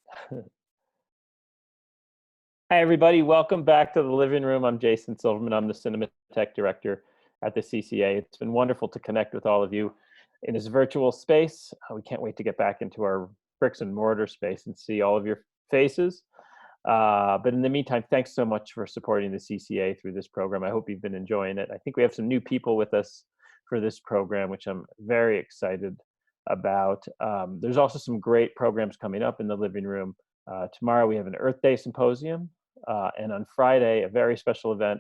Hi, everybody. Welcome back to the living room. I'm Jason Silverman. I'm the Cinematech Director at the CCA. It's been wonderful to connect with all of you in this virtual space. We can't wait to get back into our bricks and mortar space and see all of your faces. But in the meantime, thanks so much for supporting the CCA through this program. I hope you've been enjoying it. I think we have some new people with us for this program, which I'm very excited about. There's also some great programs coming up in the living room. Tomorrow we have an Earth Day symposium, and on Friday, a very special event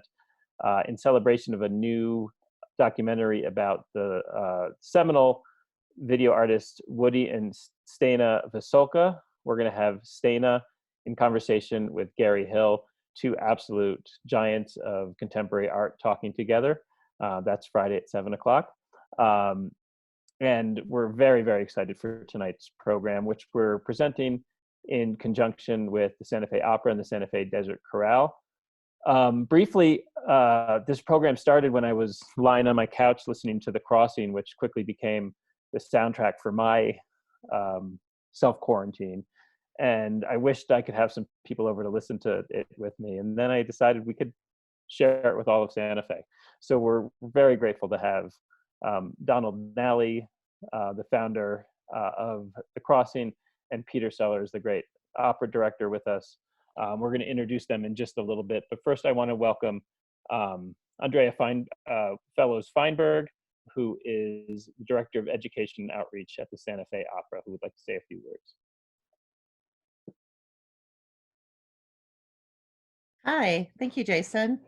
in celebration of a new documentary about the seminal video artists Woody and Stena Vesolka. We're going to have Stena in conversation with Gary Hill, two absolute giants of contemporary art talking together. That's Friday at 7 o'clock. And we're very, very excited for tonight's program, which we're presenting in conjunction with the Santa Fe Opera and the Santa Fe Desert Chorale. Briefly, this program started when I was lying on my couch listening to The Crossing, which quickly became the soundtrack for my self-quarantine. And I wished I could have some people over to listen to it with me. And then I decided we could share it with all of Santa Fe. So we're very grateful to have Donald Nally, the founder of The Crossing, and Peter Sellers, the great opera director, with us. We're going to introduce them in just a little bit, but first I want to welcome Andrea Fellows Feinberg, who is the Director of Education and Outreach at the Santa Fe Opera, who would like to say a few words. Hi, thank you, Jason.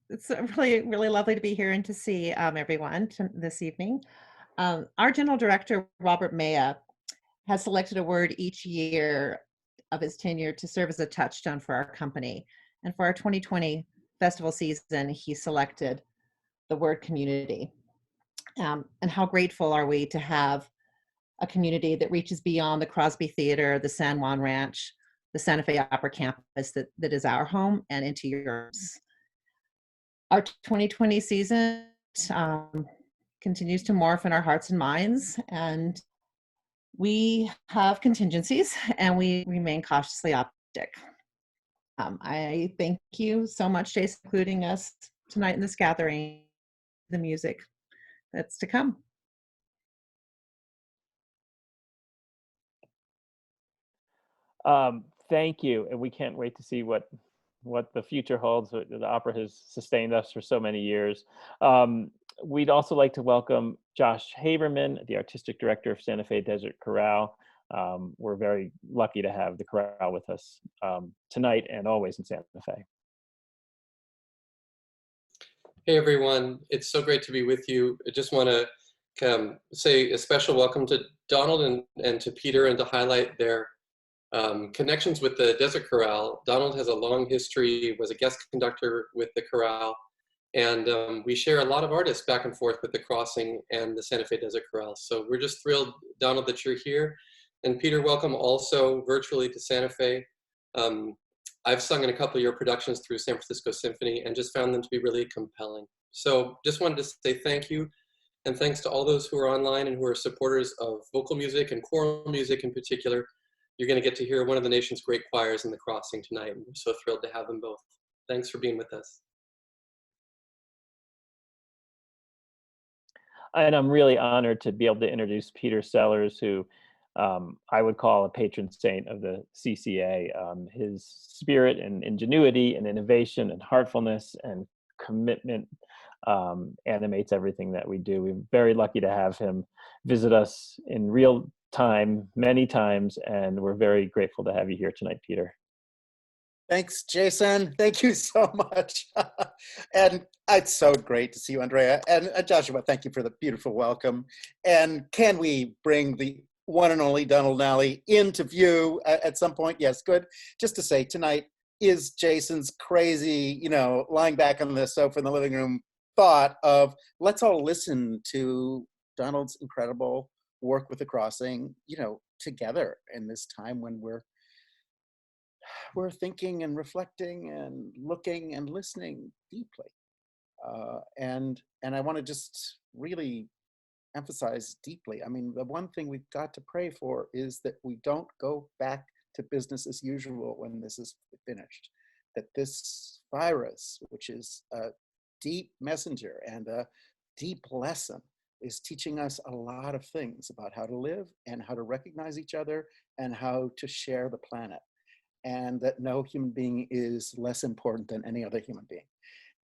It's really, really lovely to be here and to see everyone this evening. Our General Director, Robert Maya, has selected a word each year of his tenure to serve as a touchstone for our company. And for our 2020 festival season, he selected the word community. And how grateful are we to have a community that reaches beyond the Crosby Theater, the San Juan Ranch, the Santa Fe Opera campus that is our home, and into yours. Our 2020 season continues to morph in our hearts and minds, and we have contingencies, and we remain cautiously optimistic. I thank you so much, Jason, including us tonight in this gathering, the music that's to come. Thank you, and we can't wait to see what the future holds. The opera has sustained us for so many years. We'd also like to welcome Josh Haberman, the Artistic Director of Santa Fe Desert Chorale. We're very lucky to have the chorale with us tonight and always in Santa Fe. Hey everyone, it's so great to be with you. I just want to say a special welcome to Donald and to Peter, and to highlight their connections with the Desert Chorale. Donald has a long history, was a guest conductor with the chorale, and we share a lot of artists back and forth with The Crossing and the Santa Fe Desert Chorale. So we're just thrilled, Donald, that you're here. And Peter, welcome also virtually to Santa Fe. I've sung in a couple of your productions through San Francisco Symphony and just found them to be really compelling. So just wanted to say thank you, and thanks to all those who are online and who are supporters of vocal music and choral music in particular. You're going to get to hear one of the nation's great choirs in The Crossing tonight, and we're so thrilled to have them both. Thanks for being with us. And I'm really honored to be able to introduce Peter Sellers, who I would call a patron saint of the CCA. His spirit and ingenuity and innovation and heartfulness and commitment animates everything that we do. We're very lucky to have him visit us in real time many times, and we're very grateful to have you here tonight, Peter. Thanks, Jason. Thank you so much. And it's so great to see you, Andrea. And Joshua, thank you for the beautiful welcome. And can we bring the one and only Donald Nally into view at some point? Yes, good. Just to say, tonight is Jason's crazy, lying back on the sofa in the living room thought of, let's all listen to Donald's incredible work with The Crossing, together in this time when we're thinking and reflecting and looking and listening deeply. And I want to just really emphasize deeply, I mean, the one thing we've got to pray for is that we don't go back to business as usual when this is finished. That this virus, which is a deep messenger and a deep lesson, is teaching us a lot of things about how to live and how to recognize each other and how to share the planet. And that no human being is less important than any other human being.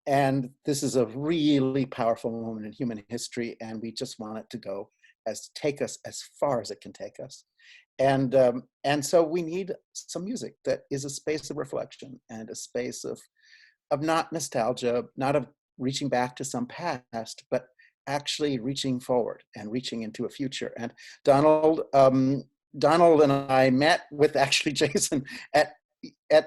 And this is a really powerful moment in human history, and we just want it to take us as far as it can take us. And so we need some music that is a space of reflection and a space of not nostalgia, not of reaching back to some past, but actually reaching forward and reaching into a future. And Donald and I met with actually Jason at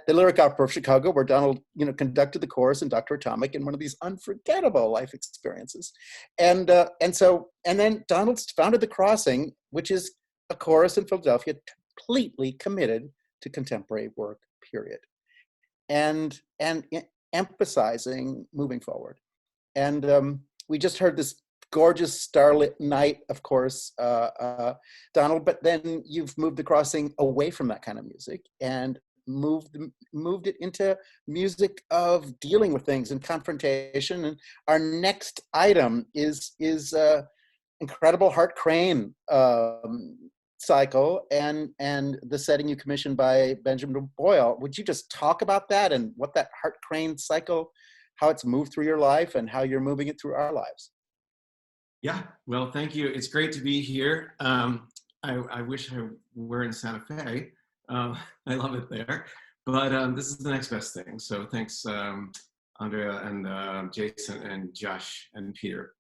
the Lyric Opera of Chicago, where Donald, conducted the chorus in Dr. Atomic in one of these unforgettable life experiences. And then Donald founded The Crossing, which is a chorus in Philadelphia completely committed to contemporary work, period. And emphasizing moving forward. And we just heard this gorgeous starlit night, of course, Donald, but then you've moved The Crossing away from that kind of music and moved it into music of dealing with things and confrontation. And our next item is incredible Hart Crane cycle and the setting you commissioned by Benjamin Boyle. Would you just talk about that and what that Hart Crane cycle, how it's moved through your life and how you're moving it through our lives? Yeah, well, thank you. It's great to be here. I wish I were in Santa Fe. I love it there, but this is the next best thing. So thanks, Andrea and Jason and Josh and Peter.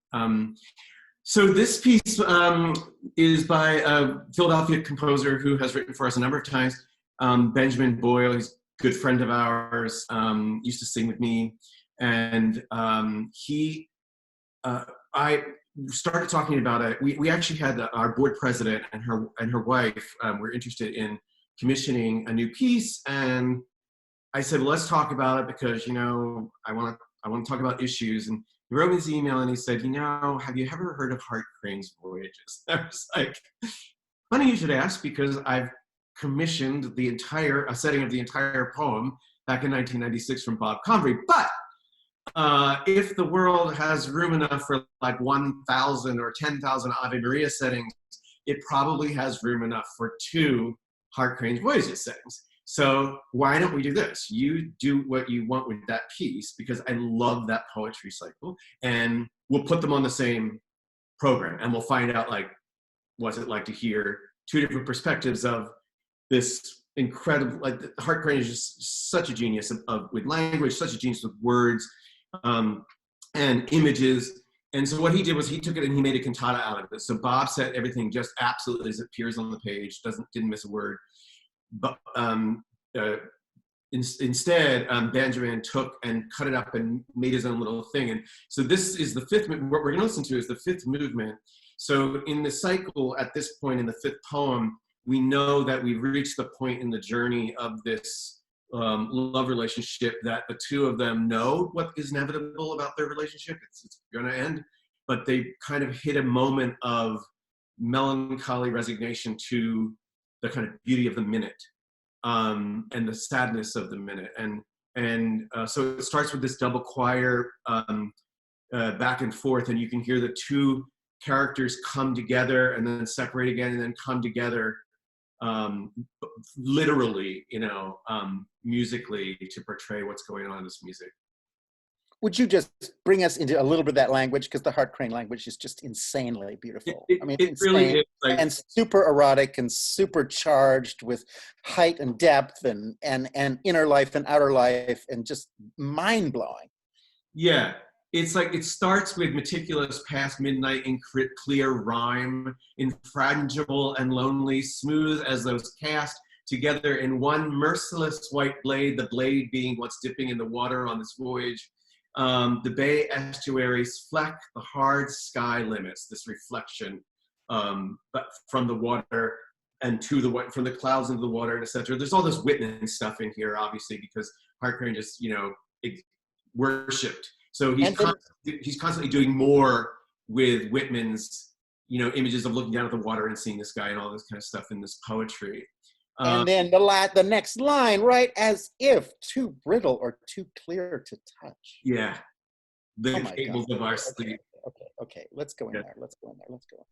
So this piece is by a Philadelphia composer who has written for us a number of times, Benjamin Boyle. He's a good friend of ours, used to sing with me. And I started talking about it. We actually had our board president and her wife were interested in commissioning a new piece, and I said, well, let's talk about it because I want to talk about issues. And he wrote me this email and he said, have you ever heard of Hart Crane's Voyages? I was like, funny you should ask, because I've commissioned a setting of the entire poem back in 1996 from Bob Convery. But if the world has room enough for like 1,000 or 10,000 Ave Maria settings, it probably has room enough for 2 Hart Crane's Voyages settings. So why don't we do this? You do what you want with that piece, because I love that poetry cycle, and we'll put them on the same program, and we'll find out what's it like to hear 2 different perspectives of this incredible, Hart Crane is just such a genius with language, such a genius with words, and images. And so what he did was he took it and he made a cantata out of it. So Bob set everything just absolutely as it appears on the page, didn't miss a word. But instead, Benjamin took and cut it up and made his own little thing. And so this is the 5th, what we're gonna listen to is the 5th movement. So in the cycle, at this point in the 5th poem, we know that we've reached the point in the journey of this love relationship that the 2 of them know what is inevitable about their relationship. It's gonna end, but they kind of hit a moment of melancholy resignation to the kind of beauty of the minute and the sadness of the minute. And so it starts with this double choir back and forth, and you can hear the 2 characters come together and then separate again and then come together literally, musically, to portray what's going on in this music. Would you just bring us into a little bit of that language? Because the Hart Crane language is just insanely beautiful. It really is. And super erotic and super charged with height and depth and inner life and outer life and just mind-blowing. Yeah. It's like it starts with meticulous past midnight in clear rhyme, infrangible and lonely, smooth as those cast together in one merciless white blade, the blade being what's dipping in the water on this voyage. The bay estuaries fleck the hard sky limits, this reflection but from the water and from the clouds into the water, and etc. There's all this Whitman stuff in here, obviously, because Hart Crane just, worshipped. So he's constantly doing more with Whitman's, images of looking down at the water and seeing this guy and all this kind of stuff in this poetry. And then the next line, right? As if too brittle or too clear to touch. Yeah. The Oh my cables God. of our Okay, sleep. okay. Let's go in Yeah. there. Let's go in there. Let's go.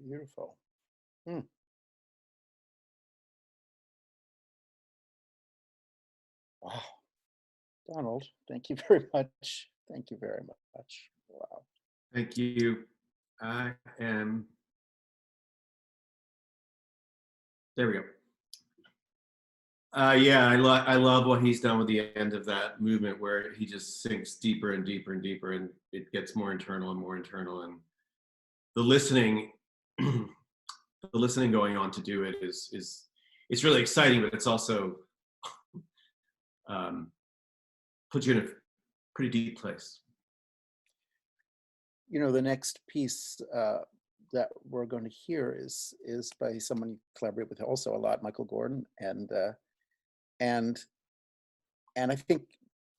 Beautiful. Hmm. Wow. Donald, thank you very much. Thank you very much. Wow. Thank you. I am, there we go. Yeah, I love what he's done with the end of that movement, where he just sinks deeper and deeper and deeper, and it gets more internal and more internal. And the listening, the listening going on to do it is it's really exciting, but it's also puts you in a pretty deep place. You know, the next piece that we're going to hear is by someone you collaborate with also a lot, Michael Gordon, and I think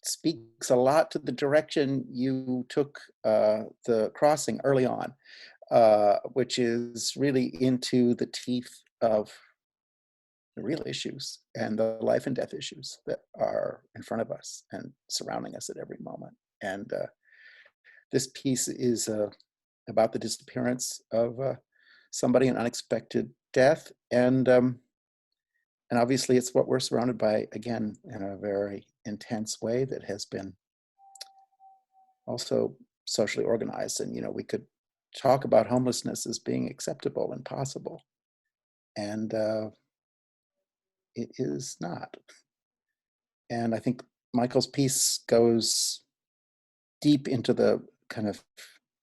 speaks a lot to the direction you took the crossing early on, which is really into the teeth of the real issues and the life and death issues that are in front of us and surrounding us at every moment. And this piece is about the disappearance of somebody, an unexpected death, and obviously it's what we're surrounded by, again, in a very intense way that has been also socially organized. And, you know, we could talk about homelessness as being acceptable and possible, and it is not. And I think Michael's piece goes deep into the kind of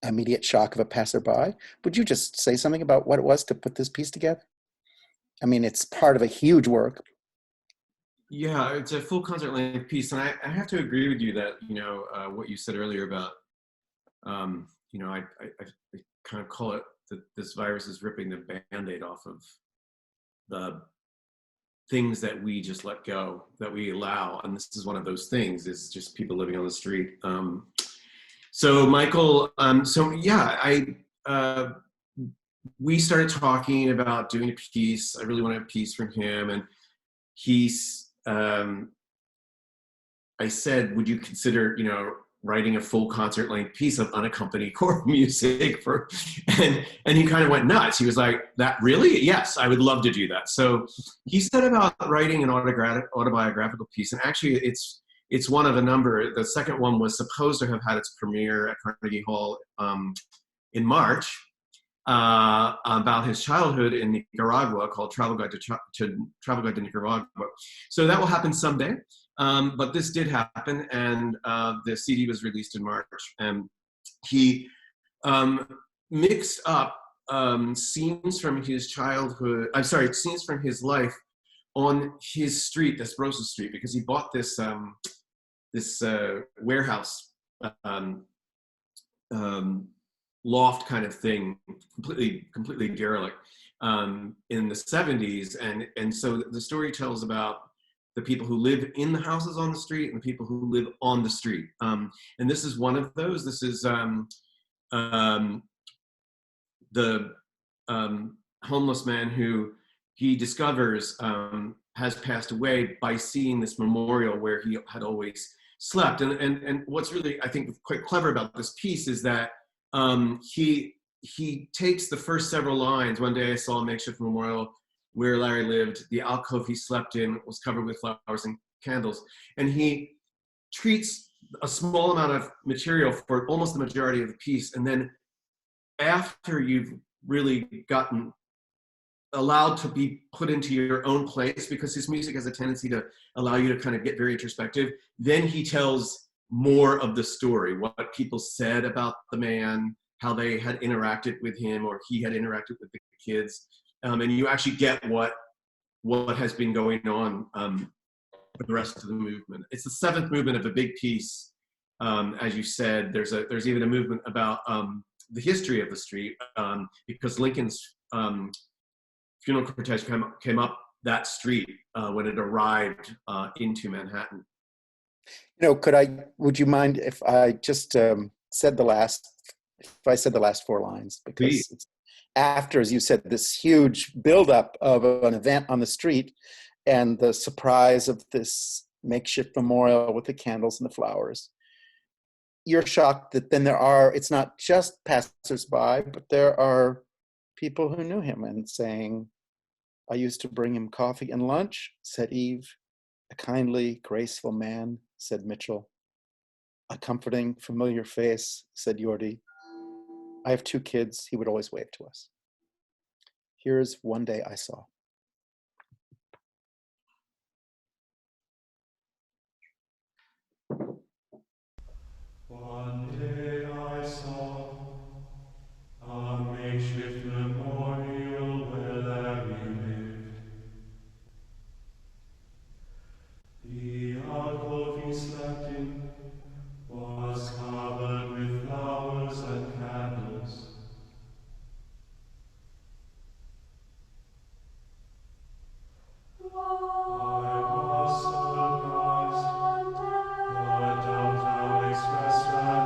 immediate shock of a passerby. Would you just say something about what it was to put this piece together? I mean, it's part of a huge work. Yeah, it's a full concert length piece, and I have to agree with you that, you know, what you said earlier about, you know, I kind of call it that this virus is ripping the Band-Aid off of the things that we just let go, that we allow, and this is one of those things, is just people living on the street. So Michael, so yeah, we started talking about doing a piece. I really wanted a piece from him, and he's, I said, would you consider, you know, writing a full concert length piece of unaccompanied choral music for, and he kind of went nuts. He was like, that really? Yes, I would love to do that. So he set about writing an autobiographical piece, and actually it's one of a number. The second one was supposed to have had its premiere at Carnegie Hall in March, about his childhood in Nicaragua, called Travel Guide to Nicaragua. So that will happen someday. But this did happen, and the CD was released in March. And he mixed up scenes from his childhood, scenes from his life on his street, Desperosa Street, because he bought this warehouse loft kind of thing, completely derelict, in the 70s. And so the story tells about the people who live in the houses on the street and the people who live on the street. And this is one of those. This is the homeless man who he discovers has passed away by seeing this memorial where he had always slept. And what's really, I think, quite clever about this piece is that he takes the first several lines. One day I saw a makeshift memorial where Larry lived. The alcove he slept in was covered with flowers and candles. And he treats a small amount of material for almost the majority of the piece. And then after you've really gotten allowed to be put into your own place, because his music has a tendency to allow you to kind of get very introspective, then he tells more of the story, what people said about the man, how they had interacted with him, or he had interacted with the kids. And you actually get what has been going on for the rest of the movement. It's the seventh movement of a big piece. As you said, there's even a movement about the history of the street, because Lincoln's funeral cortege came up that street when it arrived into Manhattan. You know, would you mind if I just said the last four lines? Because Please. it's after, as you said, this huge buildup of an event on the street and the surprise of this makeshift memorial with the candles and the flowers. You're shocked that then it's not just passersby, but there are people who knew him and saying, "I used to bring him coffee and lunch," said Eve. "A kindly, graceful man," said Mitchell. "A comforting, familiar face," said Yordi. "I have 2 kids," he would always wave to us. Here's one day I saw. One day I saw a makeshift memorial where Larry lived. The alcove he slept in was covered with flowers and candles. I was surprised. The downtown express ran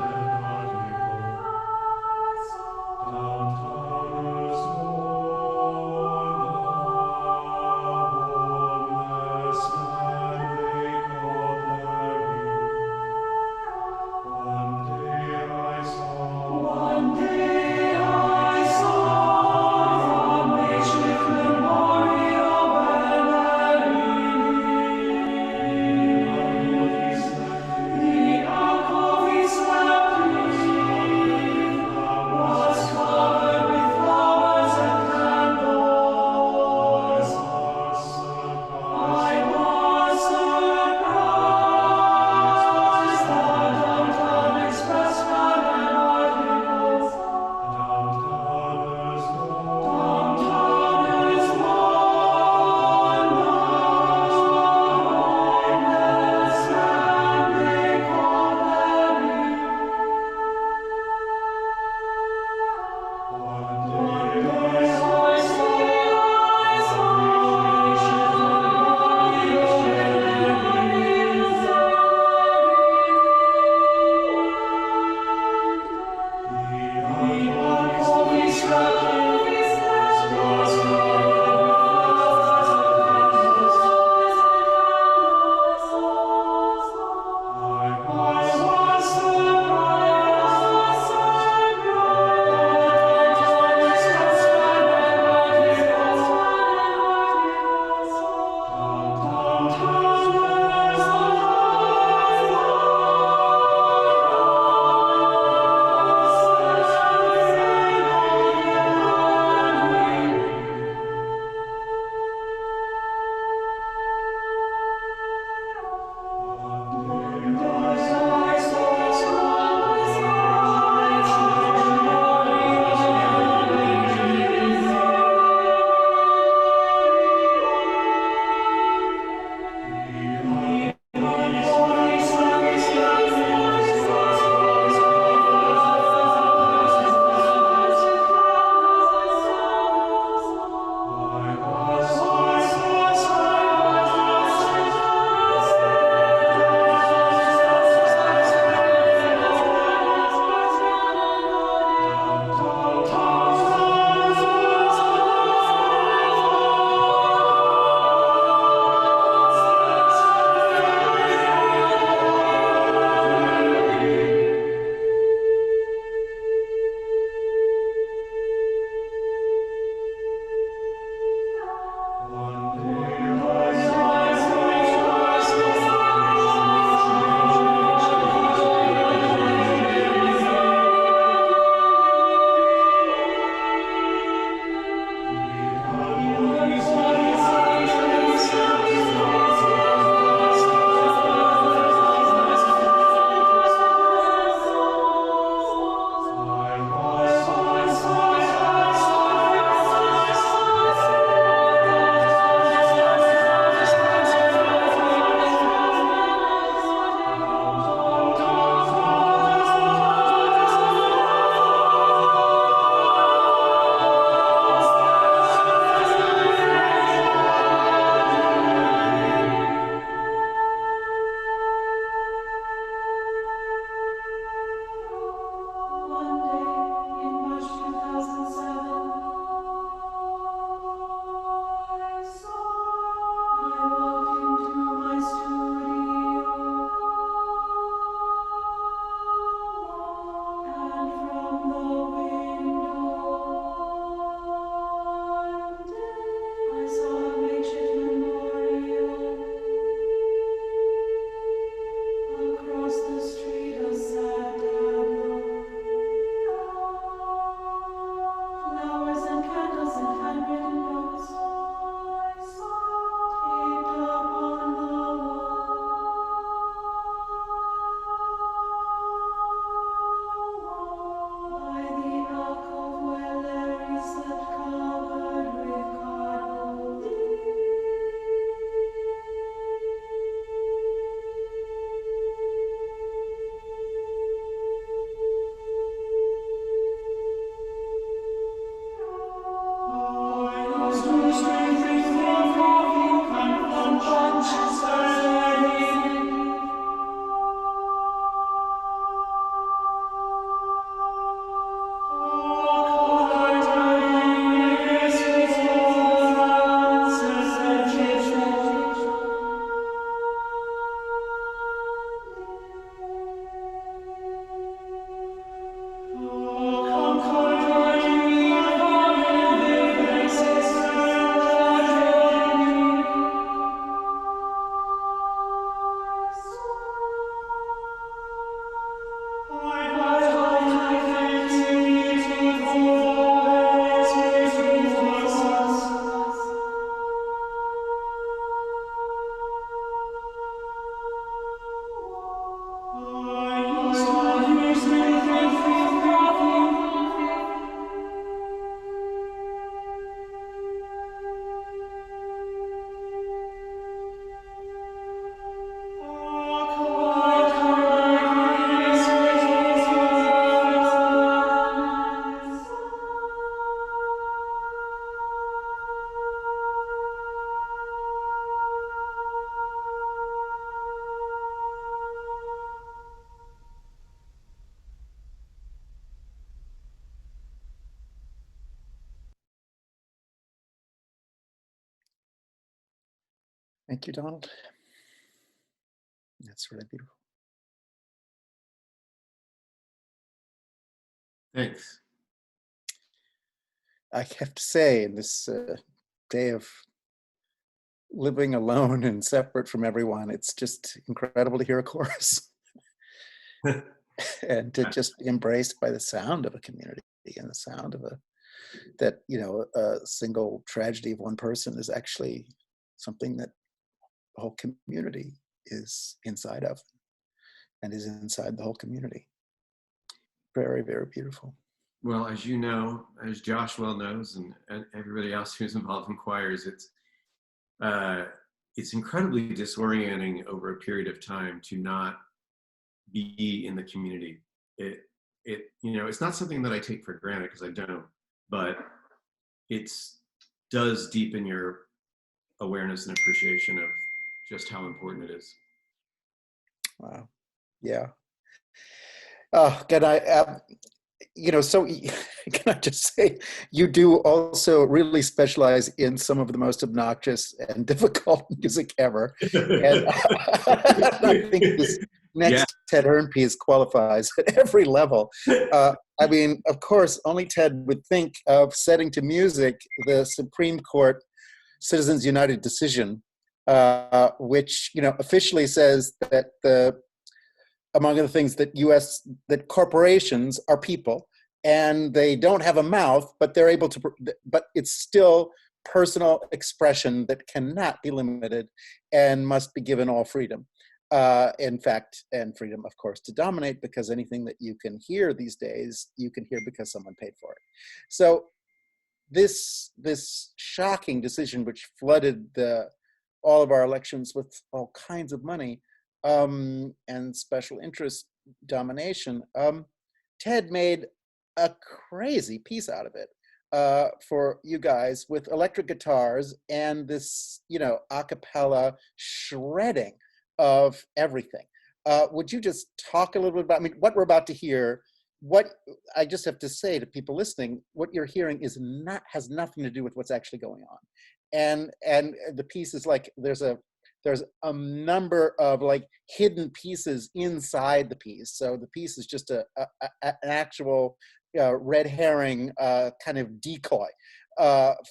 Thank you, Donald. That's really beautiful. Thanks. I have to say, in this day of living alone and separate from everyone, it's just incredible to hear a chorus and to just be embraced by the sound of a community and the sound of a single tragedy of one person is actually something that the whole community is inside of and is inside the whole community. Very, very beautiful. Well, as you know, as Josh well knows, and everybody else who's involved in choirs, it's incredibly disorienting over a period of time to not be in the community. It's not something that I take for granted, because I don't, but it does deepen your awareness and appreciation of just how important it is. Wow. Yeah. Oh, can I, so can I just say, you do also really specialize in some of the most obnoxious and difficult music ever. And I think this next Ted Hearn piece qualifies at every level. I mean, of course, only Ted would think of setting to music the Supreme Court Citizens United decision, which, officially says that among other things, that corporations are people and they don't have a mouth, but they're able to, but it's still personal expression that cannot be limited and must be given all freedom. In fact, and freedom, of course, to dominate, because anything that you can hear these days, you can hear because someone paid for it. So this shocking decision, which flooded all of our elections with all kinds of money, and special interest domination, Ted made a crazy piece out of it for you guys with electric guitars and this, a cappella shredding of everything. Would you just talk a little bit about, what we're about to hear? What I just have to say to people listening, what you're hearing has nothing to do with what's actually going on. And the piece is like, there's a number of like hidden pieces inside the piece. So the piece is just an actual red herring kind of decoy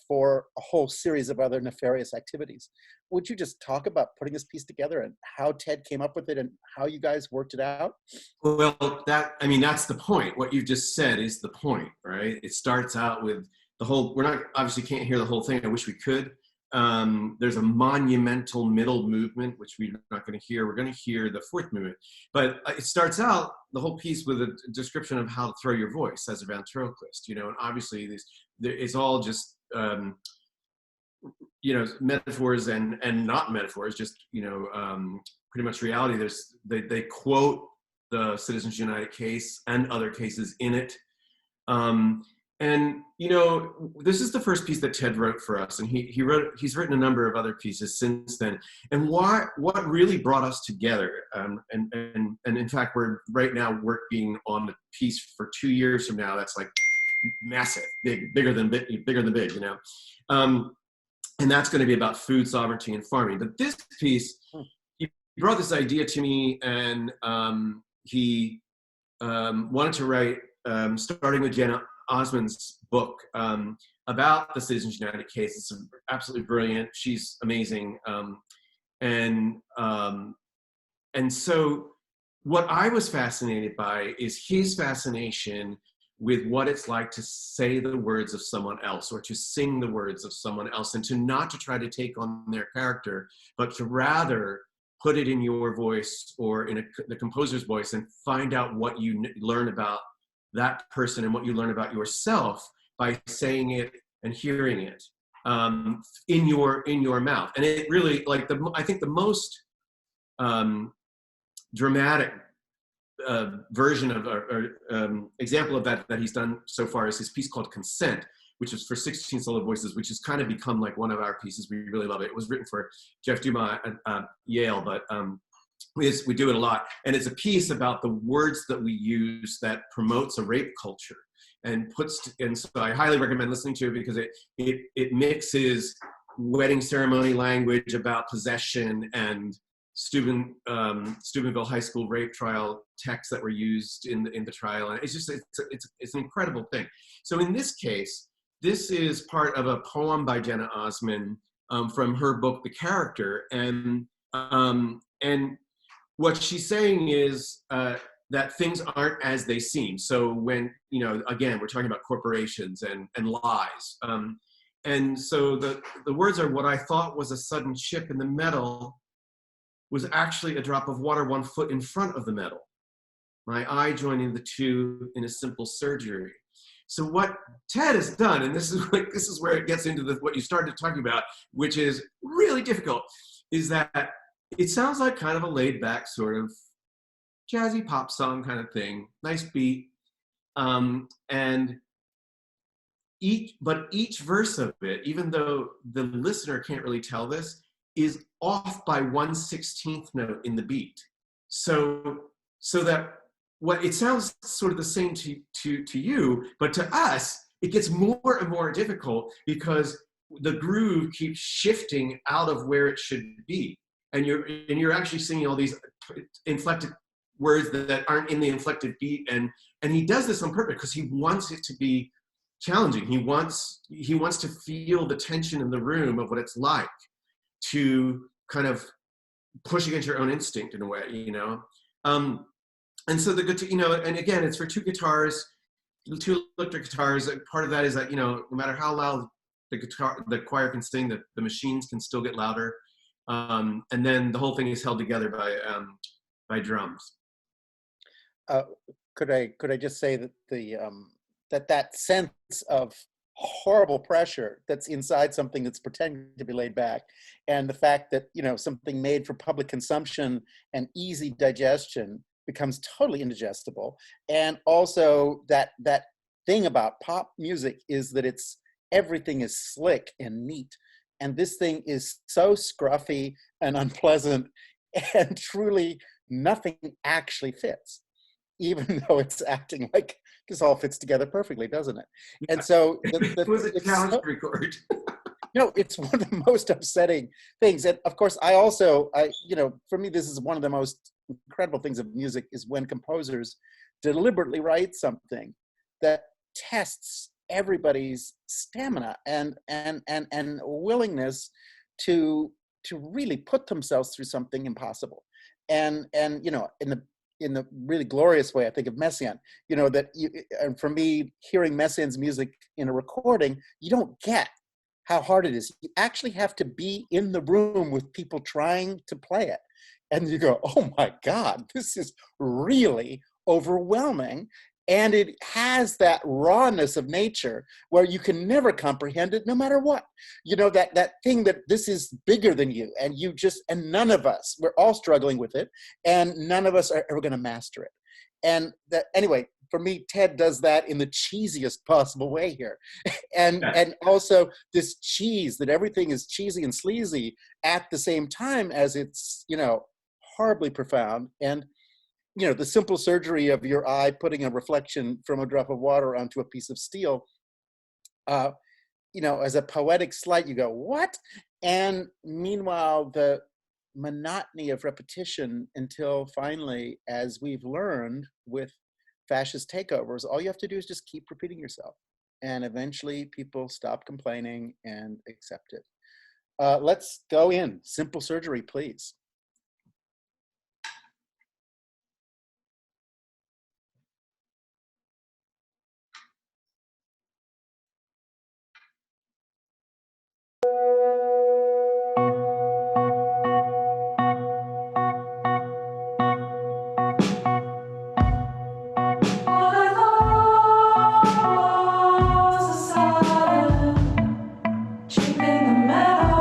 for a whole series of other nefarious activities. Would you just talk about putting this piece together and how Ted came up with it and how you guys worked it out? Well, that's the point. What you just said is the point, right? It starts out with the whole, obviously can't hear the whole thing. I wish we could. There's a monumental middle movement, which we're not going to hear. We're going to hear the fourth movement. But it starts out, the whole piece, with a description of how to throw your voice as a ventriloquist, and obviously it's all just, metaphors and not metaphors, just, pretty much reality. They quote the Citizens United case and other cases in it. And this is the first piece that Ted wrote for us, and he's written a number of other pieces since then. And what really brought us together, and in fact, we're right now working on the piece for 2 years from now. That's like massive, bigger than big, and that's going to be about food sovereignty and farming. But this piece, he brought this idea to me, and he wanted to write, starting with Jenna Osmond's book about the Citizens United case. It's absolutely brilliant. She's amazing. And so what I was fascinated by is his fascination with what it's like to say the words of someone else, or to sing the words of someone else, and not to try to take on their character, but to rather put it in your voice or in the composer's voice, and find out what you learn about that person and what you learn about yourself by saying it and hearing it in your mouth. And it really, I think the most dramatic version of or example of that he's done so far is his piece called Consent, which is for 16 solo voices, which has kind of become like one of our pieces. We really love it. It was written for Jeff Dumas at Yale, but we do it a lot. And it's a piece about the words that we use that promotes a rape culture, and so I highly recommend listening to it, because it mixes wedding ceremony language about possession and Steubenville High School rape trial texts that were used in the trial. And it's an incredible thing. So in this case, this is part of a poem by Jenna Osman from her book, The Character. And what she's saying is that things aren't as they seem. So when, again, we're talking about corporations and lies. And so the words are, what I thought was a sudden chip in the metal was actually a drop of water 1 foot in front of the metal. My eye joining the two in a simple surgery. So what Ted has done, and this is where it gets into what you started talking about, which is really difficult, is that it sounds like kind of a laid back sort of jazzy pop song kind of thing, nice beat. But each verse of it, even though the listener can't really tell this, is off by 1/16th note in the beat. So that what it sounds sort of the same to you, but to us, it gets more and more difficult because the groove keeps shifting out of where it should be. And you're actually singing all these inflected words that aren't in the inflected beat. And he does this on purpose because he wants it to be challenging. He wants to feel the tension in the room of what it's like to kind of push against your own instinct in a way, and so and again, it's for two guitars, two electric guitars. Part of that is that, no matter how loud the choir can sing, the machines can still get louder. And then the whole thing is held together by drums. Could I just say that that sense of horrible pressure that's inside something that's pretending to be laid back, and the fact that something made for public consumption and easy digestion becomes totally indigestible, and also that thing about pop music is that everything is slick and neat, and this thing is so scruffy and unpleasant, and truly nothing actually fits, even though it's acting like this all fits together perfectly, doesn't it? And so it was a challenge to record. It's one of the most upsetting things. And of course, for me, this is one of the most incredible things of music, is when composers deliberately write something that tests everybody's stamina and willingness to really put themselves through something impossible. And in the really glorious way, I think of Messiaen, and for me, hearing Messiaen's music in a recording, you don't get how hard it is. You actually have to be in the room with people trying to play it. And you go, oh my God, this is really overwhelming. And it has that rawness of nature where you can never comprehend it no matter what. That thing that this is bigger than you, and none of us, we're all struggling with it, and none of us are ever going to master it. And anyway, for me, Ted does that in the cheesiest possible way here. And also this cheese, that everything is cheesy and sleazy at the same time as it's, horribly profound. And the simple surgery of your eye putting a reflection from a drop of water onto a piece of steel, as a poetic slight, you go, what? And meanwhile, the monotony of repetition until finally, as we've learned with fascist takeovers, all you have to do is just keep repeating yourself. And eventually people stop complaining and accept it. Let's go in. Simple surgery, please. Chipping the metal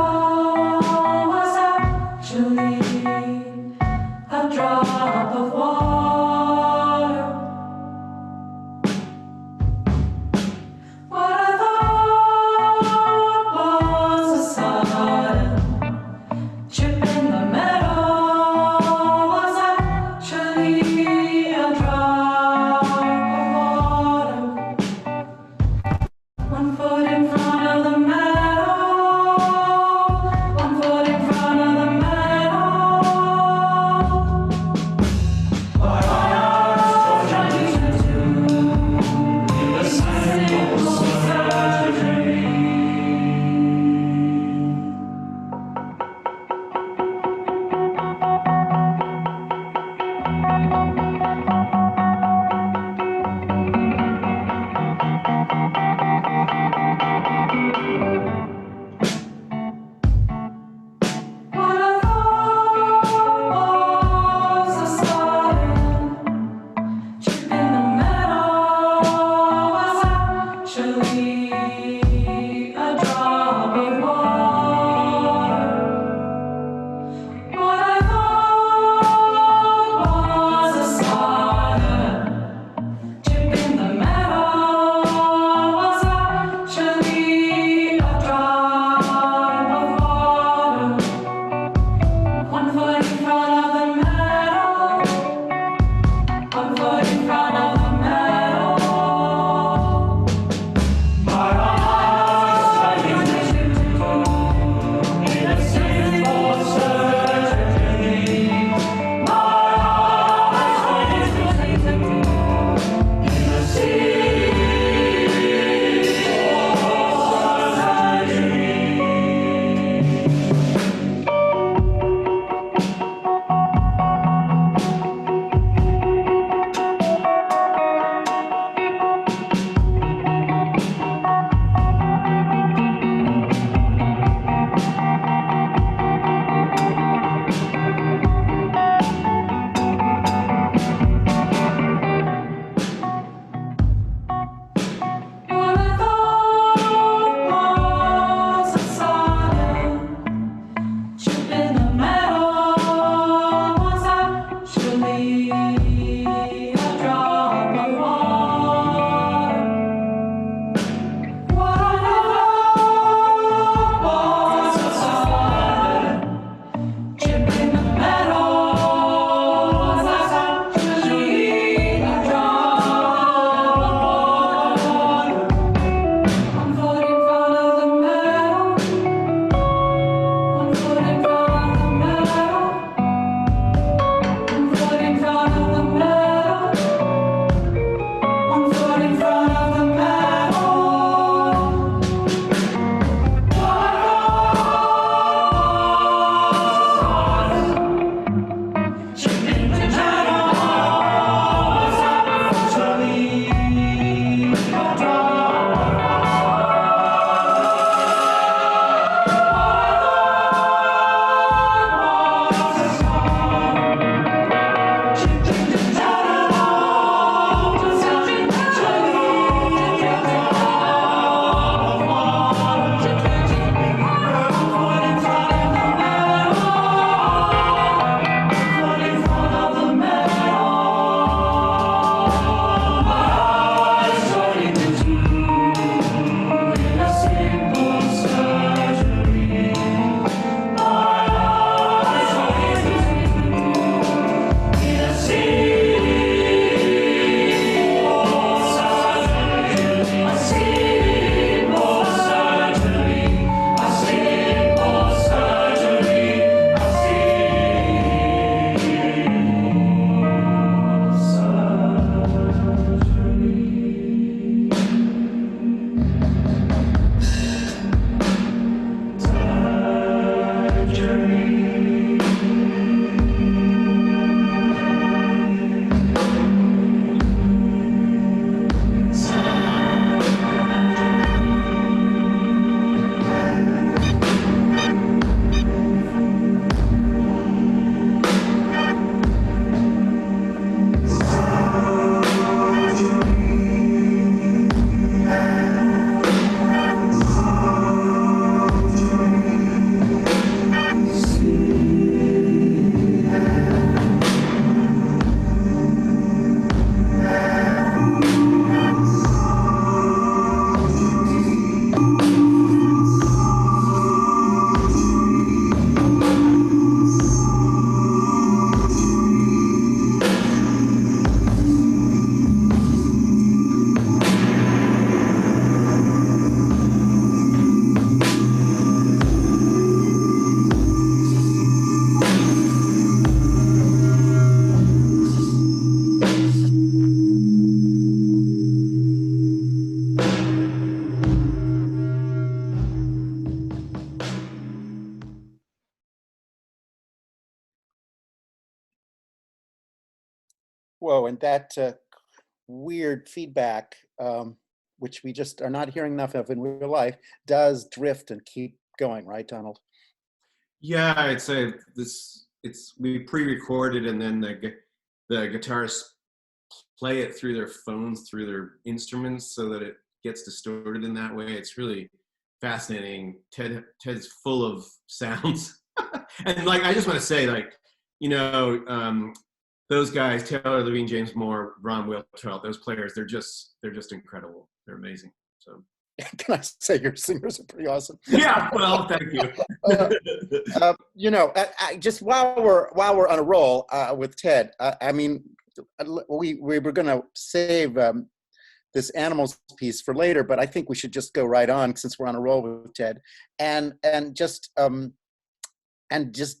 was actually Oh, and that weird feedback, which we just are not hearing enough of in real life, does drift and keep going, right, Donald? Yeah, I'd say we pre-recorded, and then the guitarists play it through their phones, through their instruments, so that it gets distorted in that way. It's really fascinating. Ted's full of sounds. And like, I just want to say, like, you know, those guys, Taylor Levine, James Moore, Ron Wiltrout, those players, they're just incredible. They're amazing. So Can I say your singers are pretty awesome? yeah, well, thank you. You know, just while we're on a roll with Ted, I mean, we were going to save this animals piece for later, but I think we should just go right on since we're on a roll with Ted, and just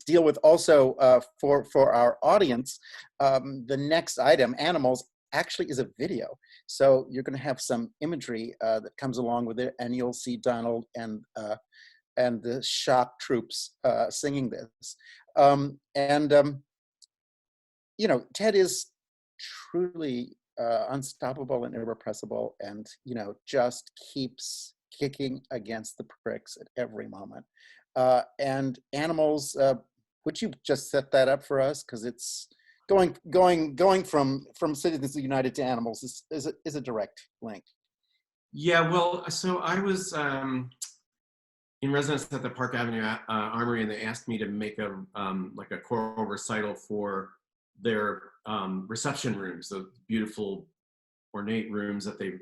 deal with also for our audience, the next item, animals, actually is a video. So you're going to have some imagery that comes along with it, and you'll see Donald and the shock troops singing this. You know, Ted is truly unstoppable and irrepressible, and, you know, just keeps kicking against the pricks at every moment. And animals, would you just set that up for us? Because it's going from Citizens United to animals is a direct link. Yeah, well, so I was in residence at the Park Avenue Armory, and they asked me to make a like a choral recital for their reception rooms, the beautiful ornate rooms that they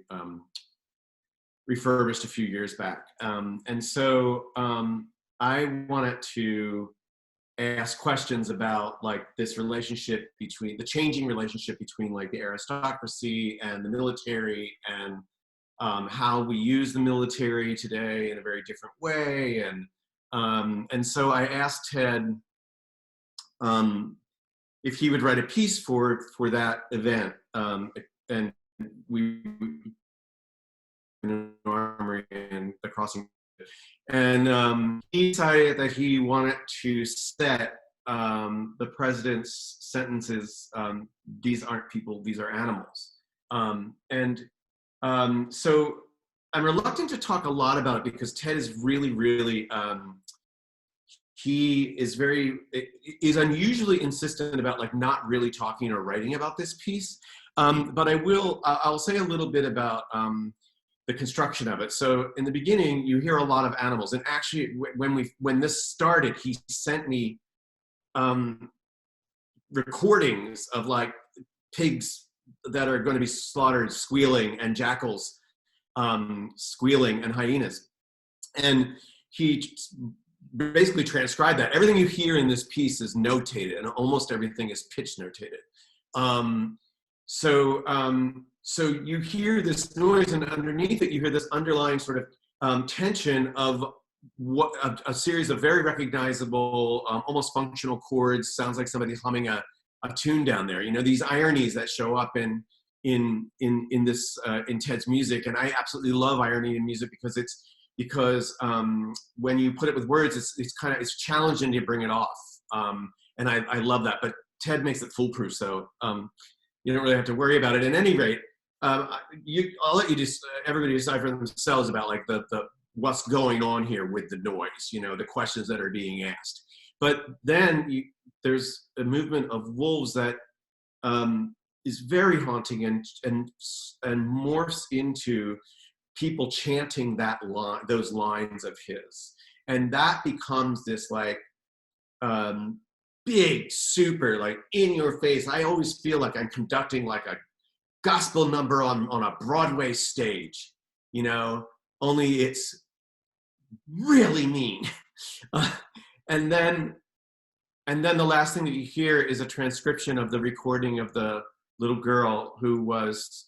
refurbished a few years back. And so I wanted to ask questions about like this relationship between the changing relationship between like the aristocracy and the military, and how we use the military today in a very different way. And so I asked Ted if he would write a piece for that event. And we in an armory and the crossing. And he decided that he wanted to set the president's sentences, these aren't people, these are animals. So I'm reluctant to talk a lot about it because Ted is really, he is is unusually insistent about like not really talking or writing about this piece. But I'll say a little bit about the construction of it. So in the beginning, you hear a lot of animals, and actually when this started, he sent me recordings of like pigs that are going to be slaughtered squealing, and jackals squealing, and hyenas. And he basically transcribed that. Everything you hear in this piece is notated, and almost everything is pitch notated. So you hear this noise, and underneath it, you hear this underlying sort of tension of what a series of very recognizable, almost functional chords. Sounds like somebody's humming a tune down there. You know, these ironies that show up in Ted's music, and I absolutely love irony in music because when you put it with words, it's challenging to bring it off, and I love that. But Ted makes it foolproof, so you don't really have to worry about it. At any rate, I'll let you just everybody decide for themselves about like the what's going on here with the noise, you know, the questions that are being asked. But then there's a movement of wolves that is very haunting and morphs into people chanting those lines of his, and that becomes this like big, super, like in your face. I always feel like I'm conducting like a gospel number on a Broadway stage, you know, only it's really mean. And then the last thing that you hear is a transcription of the recording of the little girl who was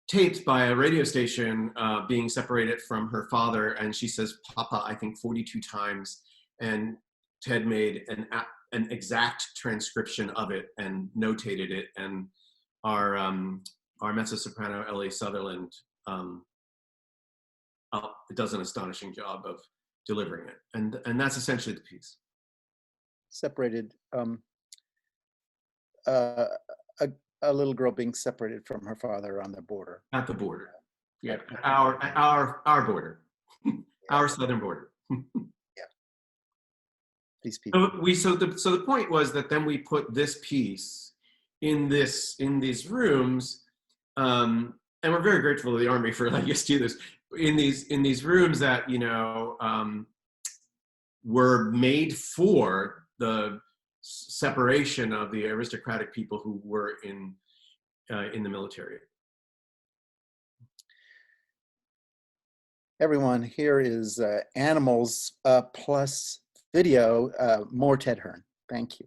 taped by a radio station being separated from her father, and she says "Papa" I think 42 times, and Ted made an exact transcription of it and notated it, and our mezzo-soprano L.A. Sutherland does an astonishing job of delivering it, and that's essentially the piece. Separated a little girl being separated from her father on the border. At the border. Yeah, our border, our southern border. These people. So the point was that then we put this piece in these rooms, and we're very grateful to the Army for letting us do this in these rooms that were made for the separation of the aristocratic people who were in the military. Everyone, here is Animals plus video, more Ted Hearn. Thank you.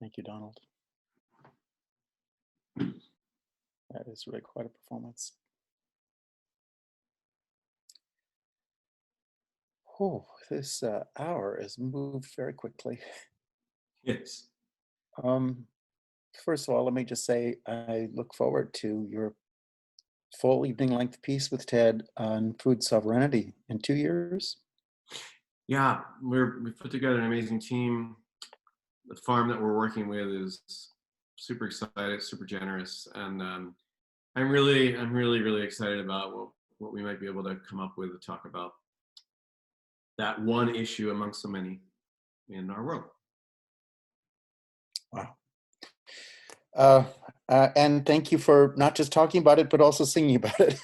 Thank you, Donald. That is really quite a performance. Oh, this hour has moved very quickly. Yes. First of all, let me just say I look forward to your full evening length piece with Ted on food sovereignty in 2 years. Yeah, we've put together an amazing team. The farm that we're working with is super excited, super generous, and I'm really excited about what we might be able to come up with to talk about that one issue amongst so many in our world. Wow. And thank you for not just talking about it, but also singing about it.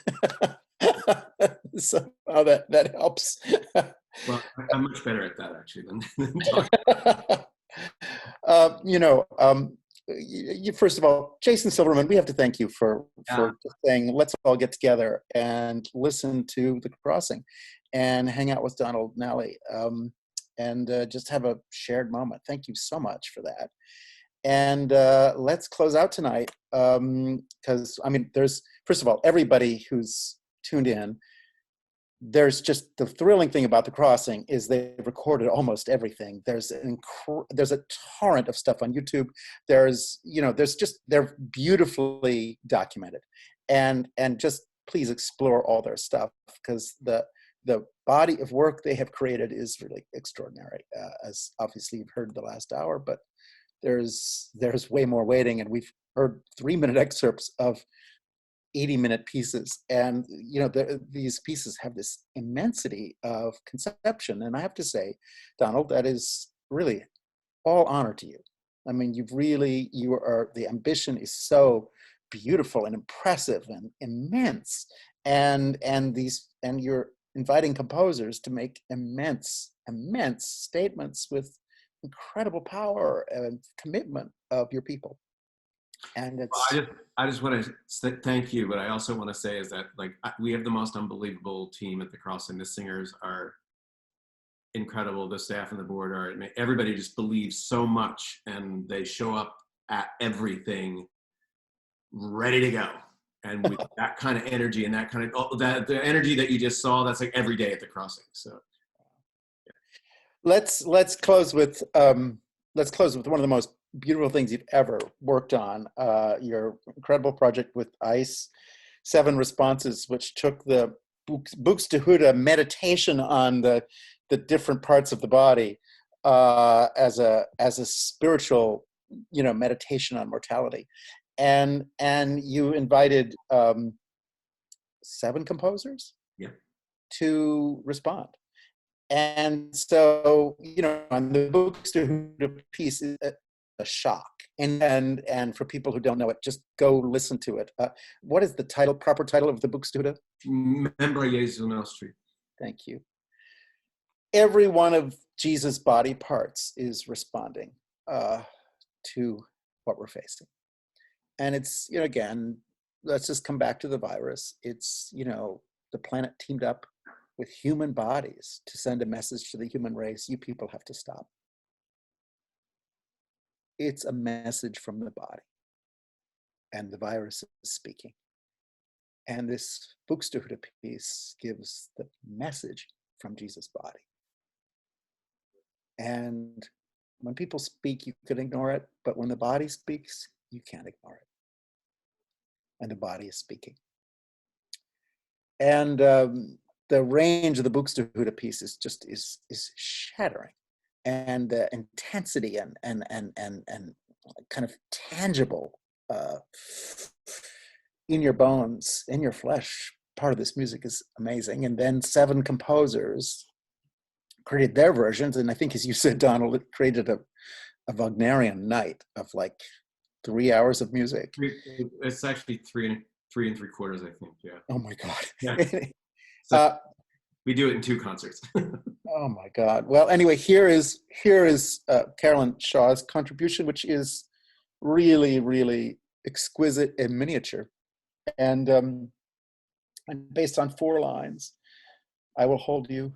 So that helps. Well, I'm much better at that actually than talking. First of all, Jason Silverman, we have to thank you for saying, let's all get together and listen to The Crossing and hang out with Donald Nally and just have a shared moment. Thank you so much for that. And let's close out tonight because, I mean, there's, first of all, everybody who's tuned in, there's just the thrilling thing about The Crossing is they've recorded almost everything. There's a torrent of stuff on YouTube. They're beautifully documented, and just please explore all their stuff because the body of work they have created is really extraordinary. As obviously you've heard the last hour, but there's way more waiting, and we've heard 3-minute excerpts of 80-minute pieces, and these pieces have this immensity of conception. And I have to say, Donald, that is really all honor to you. I mean, the ambition is so beautiful and impressive and immense, and your inviting composers to make immense statements with incredible power and commitment of your people. And it's I just want to thank you, but I also want to say is that like we have the most unbelievable team at the Crossing. The singers are incredible. The staff and the board are. Everybody just believes so much, and they show up at everything ready to go. And with that kind of energy and that kind of the energy that you just saw, that's like every day at the Crossing. So let's close with one of the most beautiful things you've ever worked on, your incredible project with ICE, 7 Responses, which took the Buxtehude meditation on the different parts of the body as a spiritual, meditation on mortality, and you invited 7 composers, to respond. And so, on the Buxtehude piece is a shock. And for people who don't know it, just go listen to it. What is the proper title of the Buxtehude? Membra Jesu Nostri. Thank you. Every one of Jesus' body parts is responding to what we're facing. And it's, again, let's just come back to the virus. It's, the planet teamed up with human bodies to send a message to the human race. You people have to stop. It's a message from the body. And the virus is speaking. And this Buxtehude piece gives the message from Jesus' body. And when people speak, you can ignore it. But when the body speaks, you can't ignore it. And the body is speaking. And the range of the Buxtehude piece is just is shattering, and the intensity and kind of tangible in your bones, in your flesh part of this music is amazing. And then 7 composers created their versions, and I think, as you said, Donald, it created a Wagnerian night of like 3 hours of music. It's actually 3 3/4, I think. Yeah. Oh my God. Yeah. So we do it in 2 concerts. Oh my God. Well, anyway, here is Carolyn Shaw's contribution, which is really, really exquisite and miniature, and based on 4 lines. I will hold you.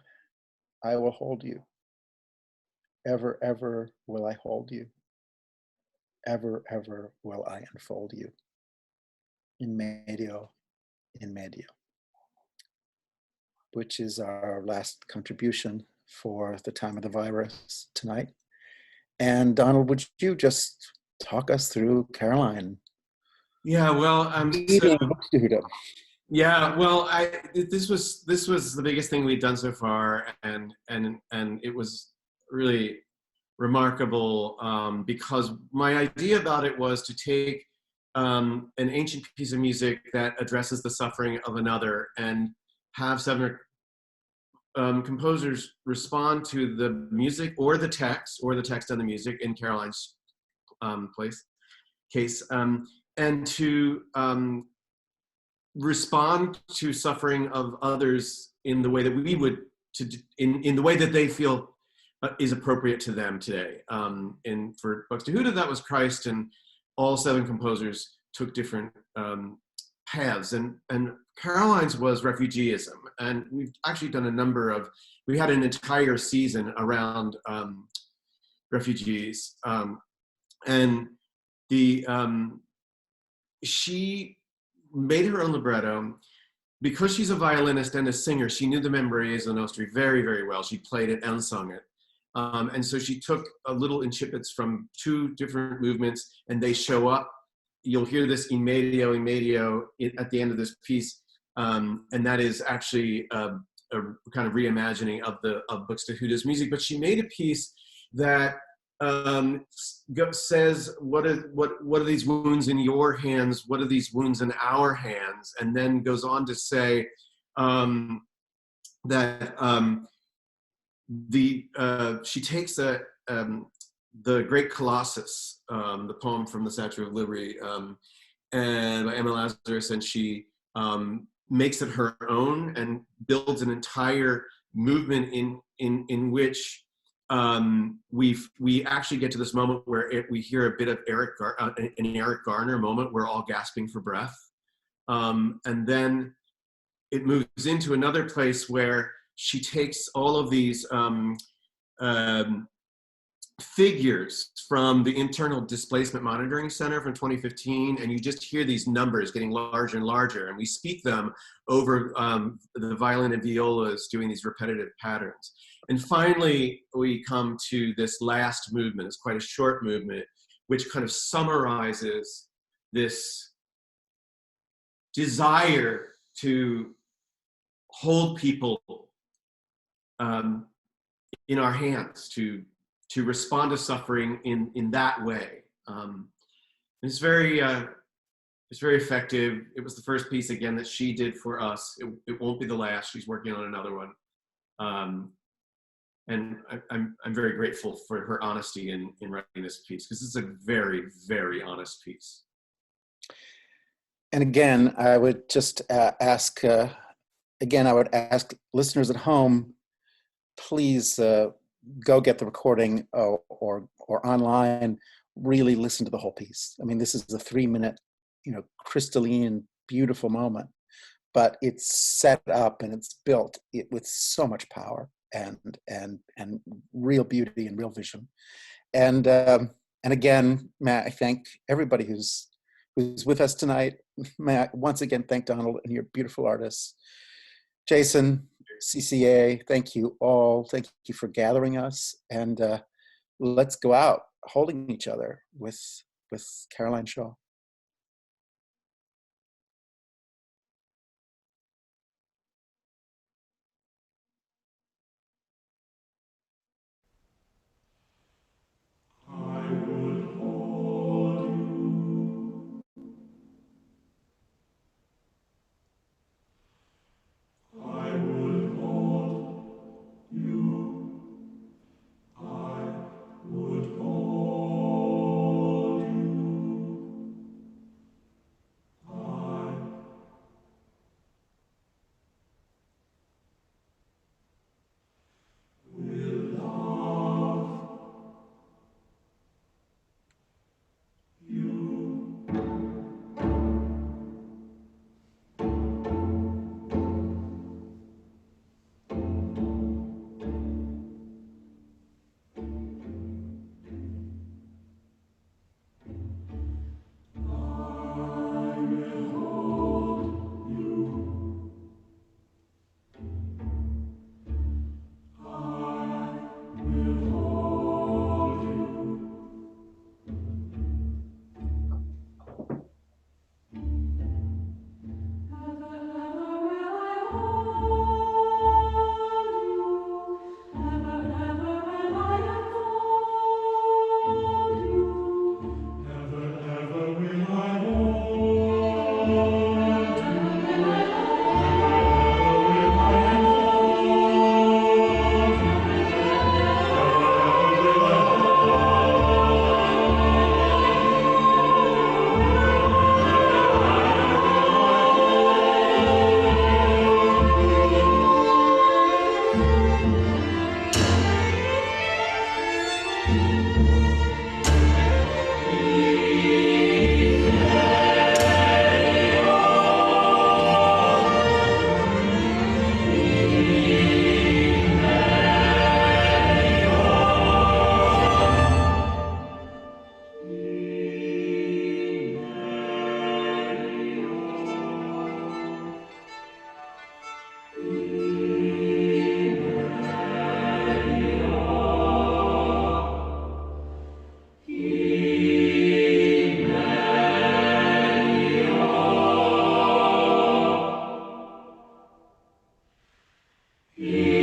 I will hold you. Ever, ever will I hold you. Ever, ever will I unfold you. In medio, which is our last contribution for the time of the virus tonight. And Donald, would you just talk us through Caroline? Yeah, well, yeah, well, this was the biggest thing we'd done so far, and it was really remarkable because my idea about it was to take an ancient piece of music that addresses the suffering of another and have 7 composers respond to the music or the text and the music in Caroline's case, and to respond to suffering of others in the way that we would, in the way that they feel is appropriate to them today. And for Buxtehude, that was Christ, and all 7 composers took different paths. And Caroline's was refugeeism. And we've actually done we had an entire season around refugees. And she made her own libretto. Because she's a violinist and a singer, she knew the Membra Jesu Nostri very, very well. She played it and sung it. And so she took a little incipits from 2 different movements, and they show up. You'll hear this in medio at the end of this piece, and that is actually a kind of reimagining of Buxtehude's music. But she made a piece that says, what are these wounds in your hands? What are these wounds in our hands? And then goes on to say that she takes the Great Colossus, the poem from the Statue of Liberty, and by Emma Lazarus, and she makes it her own and builds an entire movement in which we actually get to this moment where we hear a bit of an Eric Garner moment. We're all gasping for breath, and then it moves into another place where she takes all of these figures from the Internal Displacement Monitoring Center from 2015, and you just hear these numbers getting larger and larger, and we speak them over the violin and violas doing these repetitive patterns. And finally, we come to this last movement. It's quite a short movement, which kind of summarizes this desire to hold people in our hands, to respond to suffering in that way. It's very effective. It was the first piece, again, that she did for us. It won't be the last. She's working on another one. And I'm very grateful for her honesty in writing this piece, because it's a very, very honest piece. And again, I would just ask listeners at home, please go get the recording or online, really listen to the whole piece. I mean, this is a 3-minute, crystalline, beautiful moment, but it's set up and it's built with so much power and real beauty and real vision. And again, may I thank everybody who's with us tonight. May I once again thank Donald and your beautiful artists. Jason, CCA, thank you all. Thank you for gathering us. And let's go out holding each other with Caroline Shaw. He